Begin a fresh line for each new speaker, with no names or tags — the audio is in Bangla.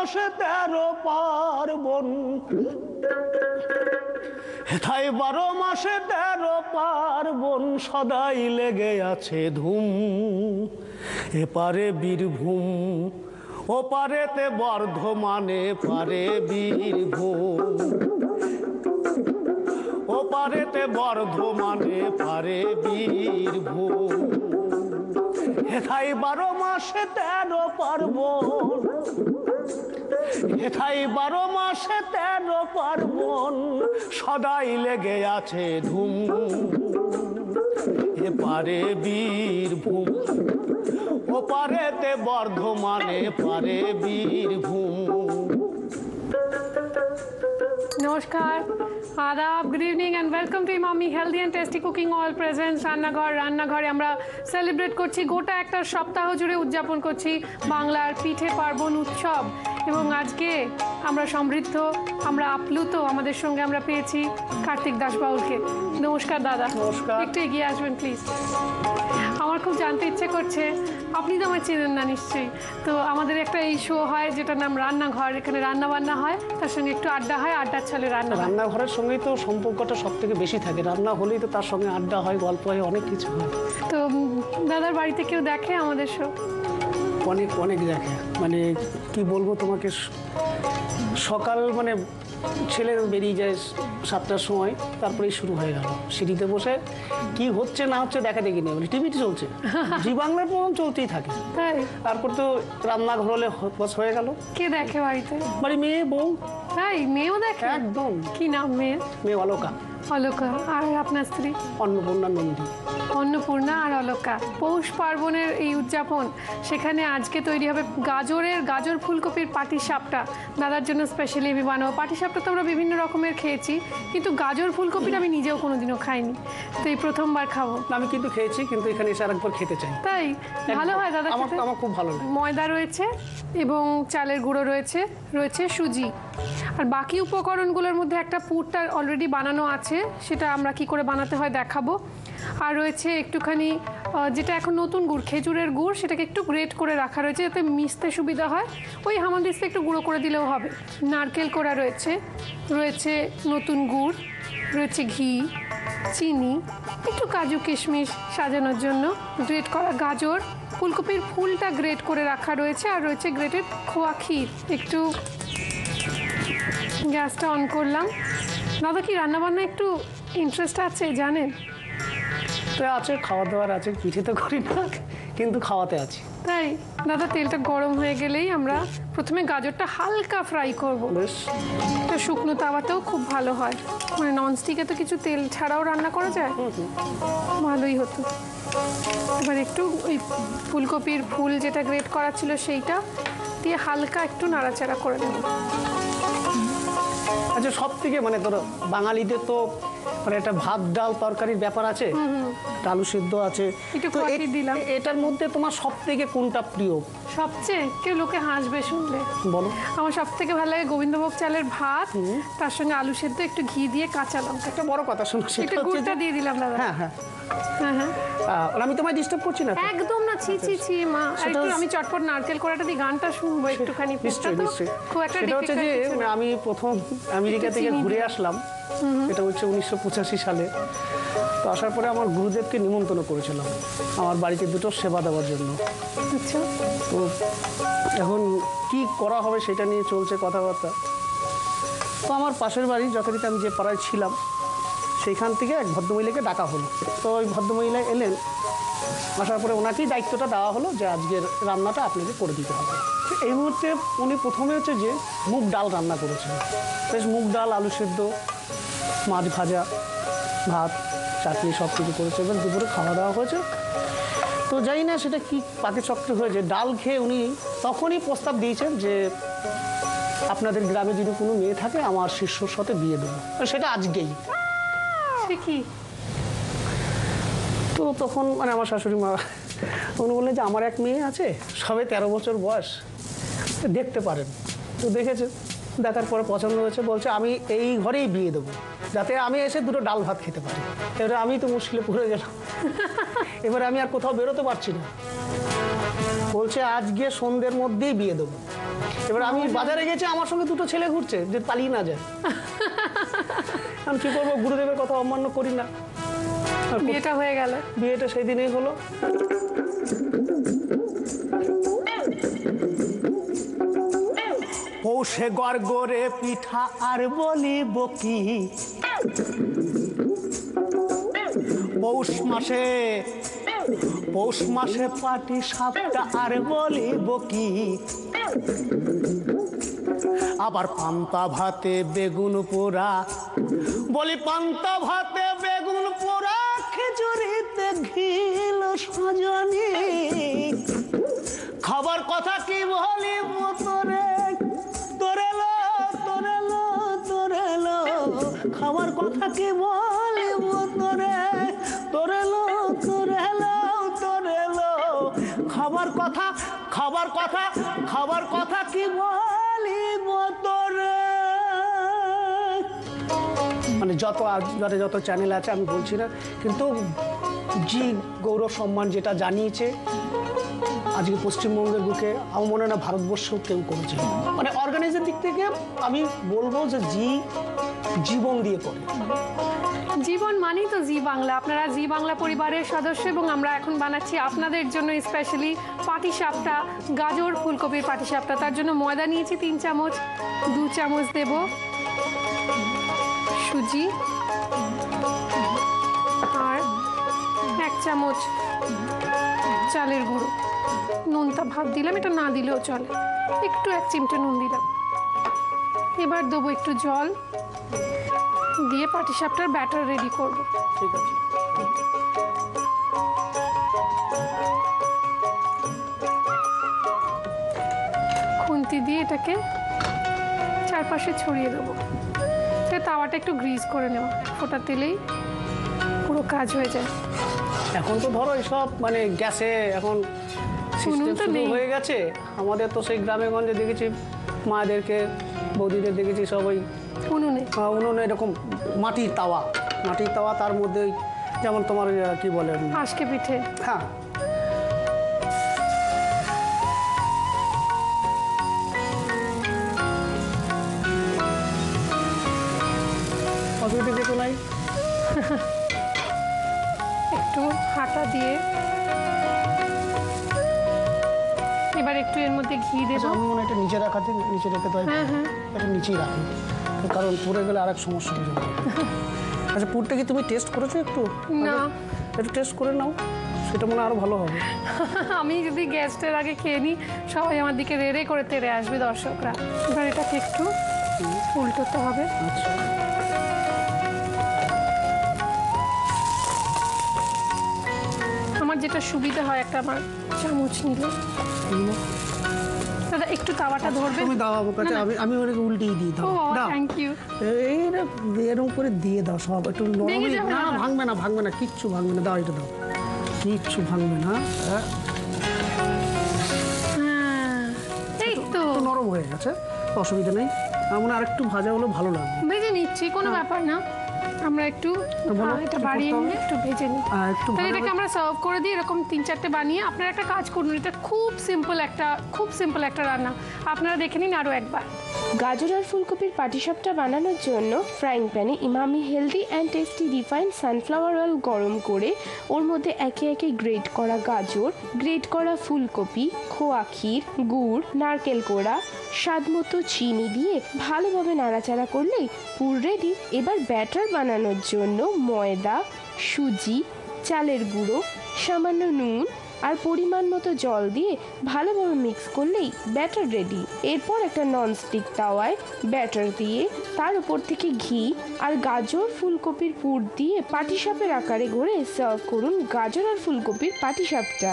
মাসে 13 পার্বণ, হেথায় 12 মাসে 13 পার্বণ, সদাই লেগে আছে ধুম। এপারে বীরভূম, ওপারেতে বর্ধমানে, পারে বীরভূম, ওপারেতে বর্ধমানে, পারে বীরভূম। হেথায় 12 মাসে 13 পার্বণ, হেথায় 12 মাসে 13 পার্বণ, সদাই লেগে আছে ধুম। এপারে বীরভূম, ওপারেতে বর্ধমানে, পারে বীরভূম।
নমস্কার, আদাব, good evening and welcome to Emami healthy and tasty cooking oil presents রান্নাঘর। রান্নাঘরে আমরা সেলিব্রেট করছি, গোটা একটা সপ্তাহ জুড়ে উদযাপন করছি বাংলার পিঠে পার্বণ উৎসব। এবং আজকে আমরা সমৃদ্ধ, আমরা আপ্লুত, আমাদের সঙ্গে আমরা পেয়েছি কার্তিক দাস বাউলকে। নমস্কার দাদা।
নমস্কার।
একটু এগিয়ে আসবেন প্লিজ। আমার খুব জানতে ইচ্ছে করছে, আপনি তো আমার চেনেন না নিশ্চয়ই, তো আমাদের একটা এই শো হয় যেটার নাম রান্নাঘর, এখানে রান্না বান্না হয়, তার সঙ্গে একটু আড্ডা হয়, আড্ডার ছলে রান্না।
রান্নাঘরের সঙ্গেই তো সম্পর্কটা সব থেকে বেশি থাকে, রান্না হলেই তো তার সঙ্গে আড্ডা হয়, গল্প হয়, অনেক কিছু হয়।
তো দাদার বাড়িতে কেউ দেখে আমাদের শো?
অনেক অনেক দেখে, মানে কি বলবো তোমাকে, সকাল মানে ছেলে বেরিয়ে যায় 7টার সময়, তারপরেই শুরু হয়ে গেল সিঁড়িতে বসে কি হচ্ছে না হচ্ছে দেখা দেখি নেই, মানে টিভিটি চলছে, জি বাংলার প্রোগ্রাম চলতেই থাকে।
তাই?
তারপর তো রান্নাঘর হলে বাস হয়ে গেল।
কে দেখে বাড়িতে?
বাড়ি মেয়ে বউ।
তাই? মেয়েও দেখে?
একদম।
কি নাম মেয়ের?
মেয়ে অলকা।
অলকা। আর আপনার স্ত্রী?
অন্নপূর্ণা নন্দী।
অন্নপূর্ণা আর অলকা। পৌষ পার্বণের এই উদযাপন, সেখানে আজকে তৈরি হবে গাজর ফুলকপির পাটিসাপটা। দাদার জন্য স্পেশালি আমি বানাবো। পাটিসাপটা তো আমরা বিভিন্ন রকমের খেয়েছি, কিন্তু গাজর ফুলকপির আমি নিজেও কোনোদিনও খাইনি, তো এই প্রথমবার খাবো।
আমি কিন্তু খেয়েছি, কিন্তু এখানে এসে আরেকবার খেতে চাই।
তাই? ভালো হয় দাদা?
আমার খুব ভালো লাগে।
ময়দা রয়েছে এবং চালের গুঁড়ো রয়েছে, রয়েছে সুজি, আর বাকি উপকরণগুলোর মধ্যে একটা পুরটা অলরেডি বানানো আছে, সেটা আমরা কি করে বানাতে হয় দেখাবো। আর রয়েছে একটুখানি যেটা এখন নতুন গুড়, খেজুরের গুড়, সেটাকে একটু গ্রেট করে রাখা রয়েছে যাতে মিশতে সুবিধা হয়, ওই হামানদিস্তে একটু গুঁড়ো করে দিলেও হবে। নারকেল কোড়া রয়েছে, রয়েছে নতুন গুড়, রয়েছে ঘি, চিনি, একটু কাজু কিশমিশ সাজানোর জন্য, গ্রেট করা গাজর, ফুলকপির ফুলটা গ্রেট করে রাখা রয়েছে, আর রয়েছে গ্রেটেড খোয়া ক্ষীর। একটু গ্যাসটা অন করলাম। দাদা কি রান্নাবান্না একটু ইন্টারেস্ট আছে জানেন?
তো আছে, খাওয়া দাওয়ার আছে, পিঠে তো করি না কিন্তু খাওয়াতে আছি।
তাই? দাদা তেলটা গরম হয়ে গেলেই আমরা প্রথমে গাজরটা হালকা ফ্রাই করব।
বেশ।
এটা শুকনো তাওয়াতেও খুব ভালো হয়, মানে ননস্টিকে তো কিছু তেল ছাড়াও রান্না করা যায়, ভালোই হতো। এবার একটু ওই ফুলকপির ফুল যেটা গ্রেট করা ছিল সেইটা দিয়ে হালকা একটু নাড়াচাড়া করে দেব।
আচ্ছা, সব থেকে মানে ধরো বাঙালিদের তো মানে একটা ভাত ডাল তরকারির ব্যাপার আছে, আলু সিদ্ধ আছে, তো
দিলাম।
এটার মধ্যে তোমার সব থেকে কোনটা প্রিয়?
সবচেয়ে কেউ লোকে হাসবে শুনলে,
বলো।
আমার সব থেকে ভালো লাগে গোবিন্দভোগ চালের ভাত, তার সঙ্গে আলু সেদ্ধ, একটু ঘি দিয়ে কাঁচা লঙ্কা।
একটা বড় কথা শোনো,
একটু গুড়টা দিয়ে দিলাম দাদা।
হ্যাঁ হ্যাঁ
হ্যাঁ হ্যাঁ,
আমি তোমায় ডিস্টার্ব করছি না?
একদম না, ছি ছি ছি মা। একটু আমি চটপট নারকেল কোড়াটা দিয়ে গানটা শুনবো একটুখানি।
নিশ্চয়ই নিশ্চয়ই।
খুব একটা
সেটা হচ্ছে যে আমি প্রথম আমেরিকা থেকে ঘুরে আসলাম, এটা হচ্ছে 1985 সালে। তো আসার পরে আমার গুরুদেবকে নিমন্ত্রণ করেছিলাম আমার বাড়িতে দুটো সেবা দেওয়ার জন্য।
আচ্ছা।
তো এখন কি করা হবে সেটা নিয়ে চলছে কথাবার্তা। তো আমার পাশের বাড়ি যথারীতি আমি যে পাড়ায় ছিলাম সেইখান থেকে এক ভদ্রমহিলাকে ডাকা হলো। তো ওই ভদ্রমহিলা এলেন, আসার পরে ওনাকেই দায়িত্বটা দেওয়া হলো যে আজকের রান্নাটা আপনাকে করে দিতে হবে। এই মুহূর্তে উনি প্রথমে হচ্ছে যে মুগ ডাল রান্না করেছেন, বেশ মুগ ডাল, আলু সেদ্ধ, মাছ ভাজা, ভাত, চাটনি সব কিছু করেছে। এবার দুপুরে খাওয়া দাওয়া হয়েছে। তো জানি না সেটা কি পাকে-চক্রে হয়েছে, ডাল খেয়ে উনি তখনই প্রস্তাব দিয়েছেন যে আপনাদের গ্রামে যদি কোনো মেয়ে থাকে আমার শিষ্যর সাথে বিয়ে দেবো, সেটা আজকেই।
কি?
তো তখন মানে আমার শাশুড়ি মা উনি বললেন যে আমার এক মেয়ে আছে, সবে 13 বছর বয়স, দেখতে পারেন। তো দেখেছে, দেখার পরে পছন্দ হয়েছে, বলছে আমি এই ঘরেই বিয়ে দেবো যাতে আমি এসে দুটো ডাল ভাত খেতে পারি। এবারে আমি তো মুশকিলে পড়ে গেলাম, এবারে আমি আর কোথাও বেরোতে পারছি না। বলছে আজকে সন্ধ্যের মধ্যেই বিয়ে দেবো। এবার আমি বাজারে গেছি, আমার সঙ্গে দুটো ছেলে ঘুরছে, যে পালিয়ে না যায়। আমি কি করবো, গুরুদেবের কথা অমান্য করি না।
বিয়েটা হয়ে গেল?
বিয়েটা সেই দিনেই হলো। পৌষে গড়গড়ে পিঠা আর বলিব কি, পৌষ মাসে পাটি সাপটা আর বলিব কি, আবার পান্তা ভাতে বেগুন পোড়া, বলি পান্তা ভাতে বেগুন পোড়া, খিচুড়িতে ঘিল সজনি, খাবার কথা কি বলিব তোরে, তোরেলো তোরেলো তোরেলো, খাবার কথা কি বলিব তোরে, তোরেলো তোরেলো তোরেলো, খাবার কথা কি বলিব তোরে। মানে যত চ্যানেল আছে আমি বলছি না, কিন্তু জি গৌরব সম্মান যেটা জানিয়েছে আজকে পশ্চিমবঙ্গের বুকে, আমার মনে হয় না ভারতবর্ষেও কেউ করেছে। মানে অর্গানাইজের দিক থেকে আমি বলবো যে জীবন দিয়ে করে।
জীবন মানেই তো জি বাংলা। আপনারা জি বাংলা পরিবারের সদস্য এবং আমরা এখন বানাচ্ছি আপনাদের জন্য স্পেশালি পাটিসাপটা, গাজর ফুলকপির পাটিসাপটা। তার জন্য ময়দা নিয়েছি 3 চামচ, 2 চামচ দেব সুজি, আর 1 চামচ চালের গুঁড়ো। নুনটা ভাব দিলাম, এটা না দিলেও চলে, একটু 1 চিমটে নুন দিলাম। এবার দেবো একটু জল দিয়ে পাটিসাপটার ব্যাটার রেডি করব।
ঠিক আছে।
খুন্তি দিয়ে এটাকে চারপাশে ছড়িয়ে দেবো। তাওয়াটা একটু গ্রিজ করে নেওয়া, ফোটা তেলেই পুরো কাজ হয়ে যায়।
এখন তো ধরো এসব মানে গ্যাসে এখন সিস্টেম শুরু হয়ে গেছে। আমাদের তো সেই গ্রামে গঞ্জে দেখেছি মায়েদেরকে, বৌদিদের দেখেছি সব ওই উনুনে এরকম মাটির তাওয়া, তার মধ্যে যেমন তোমার কি বলে
আজকে পিঠে।
হ্যাঁ, অসুবিধা কিছু নাই।
একটু হাতা দিয়ে এবার একটু এর মধ্যে ঘি দেবো।
আমি মনে হয় এটা নিচে রাখাতে, নিচে রেখে দেয়।
হ্যাঁ,
এটা নিচেই রাখি, কারণ পুড়ে গেলে আরেক সমস্যা হয়ে যাবে। আচ্ছা, পুরটা কি তুমি টেস্ট করেছো? একটু
না,
একটু টেস্ট করে নাও, সেটা মনে আরো ভালো হবে।
আমি যদি গ্যাসটার আগে খেয়ে নিই, সবাই আমার দিকে রেড়ে করে তেড়ে আসবে দর্শকরা। এবার এটাকে একটু উল্টোতে হবে।
আচ্ছা,
আমার যেটা সুবিধা হয়, একটা আমার চামচ নিলে। দাদা একটু তাওয়াটা ধরবে?
তুমি দাও আমার কাছে, আমি ওটাকে উল্টিয়ে দিয়ে দাও।
Thank you.
এইটা এরকম করে দিয়ে দাও সব, একটু নরম। না, ভাঙবে না, কিচ্ছু ভাঙবে না। দাও, এটা দাও, কিচ্ছু ভাঙবে না।
এই তো
নরম হয়ে গেছে, অসুবিধা নেই। আমার মনে হয় আরেকটু ভাজা হলে ভালো লাগবে।
ভেজে নিচ্ছি, কোনো ব্যাপার না। আমরা একটু এটা বাড়িয়ে নিয়ে একটু ভেজে নিই। তাহলে এটাকে আমরা সার্ভ করে দিই এরকম 3-4টে বানিয়ে। আপনারা একটা কাজ করুন, এটা খুব সিম্পল একটা রান্না, আপনারা দেখে নিন আরও একবার।
গাজর আর ফুলকপির পাটিসাপটা বানানোর জন্য ফ্রাইং প্যানে Emami healthy and tasty refined sunflower oil গরম করে ওর মধ্যে একে একে গ্রেট করা গাজর, গ্রেট করা ফুলকপি, খোয়া ক্ষীর, গুড়, নারকেল কোড়া, স্বাদমতো চিনি দিয়ে ভালোভাবে নাড়াচাড়া করলেই পুর রেডি। এবার ব্যাটার বানানোর জন্য ময়দা, সুজি, চালের গুঁড়ো, সামান্য নুন আর পরিমাণ মতো জল দিয়ে ভালোভাবে মিক্স করলেই ব্যাটার রেডি। এরপর একটা ননস্টিক তাওয়ায় ব্যাটার দিয়ে তার উপর থেকে ঘি আর গাজর ফুলকপির পুর দিয়ে পাটিসাপের আকারে গড়ে সার্ভ করুন গাজর আর ফুলকপির পাটিসাপটা।